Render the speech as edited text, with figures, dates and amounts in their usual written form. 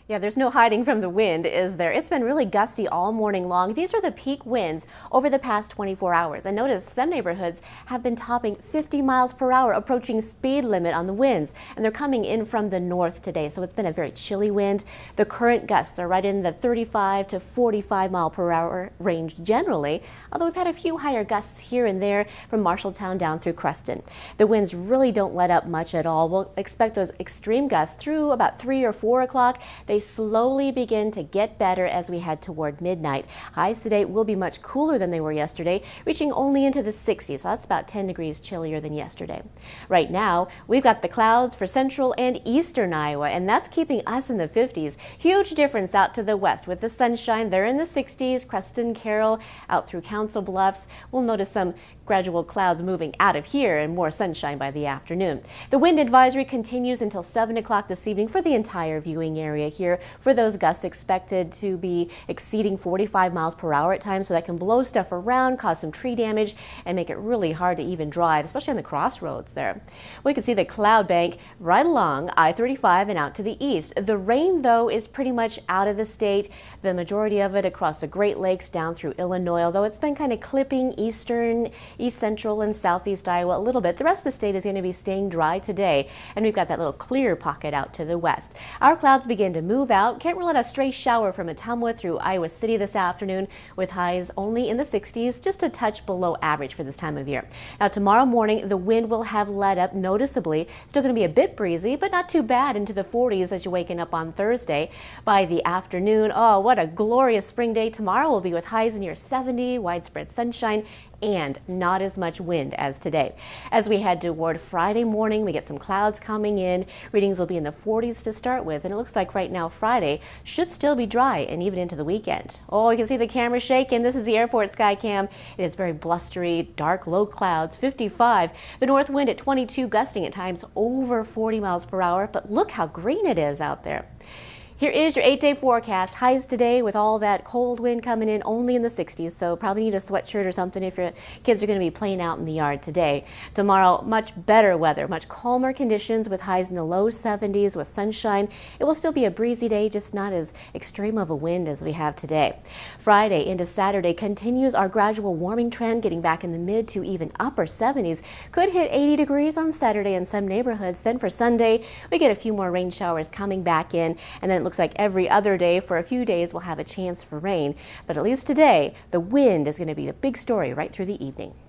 Yeah, there's no hiding from the wind, is there? It's been really gusty all morning long. These are the peak winds over the past 24 hours. And notice some neighborhoods have been topping 50 miles per hour, approaching speed limit on the winds. And they're coming in from the north today, so it's been a very chilly wind. The current gusts are right in the 35 to 45 mile per hour range generally, although we've had a few higher gusts here and there from Marshalltown down through Creston. The winds really don't let up much at all. We'll expect those extreme gusts through about 3 or 4 o'clock. They slowly begin to get better as we head toward midnight. Highs today will be much cooler than they were yesterday, reaching only into the 60s. So that's about 10 degrees chillier than yesterday. Right now, we've got the clouds for central and eastern Iowa, and that's keeping us in the 50s. Huge difference out to the west with the sunshine. They're in the 60s. Creston, Carroll, out through Council Bluffs. We'll notice some gradual clouds moving out of here and more sunshine by the afternoon. The wind advisory continues until 7 o'clock this evening for the entire viewing area here, for those gusts expected to be exceeding 45 miles per hour at times, so that can blow stuff around, cause some tree damage, and make it really hard to even drive, especially on the crossroads there. We can see the cloud bank right along I-35 and out to the east. The rain, though, is pretty much out of the state. The majority of it across the Great Lakes down through Illinois, although it's been kind of clipping eastern, east central, and southeast Iowa a little bit. The rest of the state is going to be staying dry today, and we've got that little clear pocket out to the west. Our clouds begin to move out. Can't rule out a stray shower from Ottumwa through Iowa City this afternoon, with highs only in the 60s, just a touch below average for this time of year. Now tomorrow morning, the wind will have let up noticeably. Still going to be a bit breezy, but not too bad, into the 40s as you're waking up on Thursday. By the afternoon, oh, what a glorious spring day tomorrow will be, with highs near 70, widespread sunshine, and not as much wind as today. As we head toward Friday morning, we get some clouds coming in. Readings will be in the 40s to start with, and it looks like right now Friday should still be dry and even into the weekend. Oh, you can see the camera shaking. This is the airport sky cam. It is very blustery, dark, low clouds, 55. The north wind at 22, gusting at times over 40 miles per hour, but look how green it is out there. Here is your 8-day forecast. Highs today with all that cold wind coming in only in the 60s, so probably need a sweatshirt or something if your kids are going to be playing out in the yard today. Tomorrow, much better weather, much calmer conditions with highs in the low 70s with sunshine. It will still be a breezy day, just not as extreme of a wind as we have today. Friday into Saturday continues our gradual warming trend, getting back in the mid to even upper 70s. Could hit 80 degrees on Saturday in some neighborhoods. Then for Sunday, we get a few more rain showers coming back in, and then looks like every other day for a few days we'll have a chance for rain. But at least today, the wind is going to be the big story right through the evening.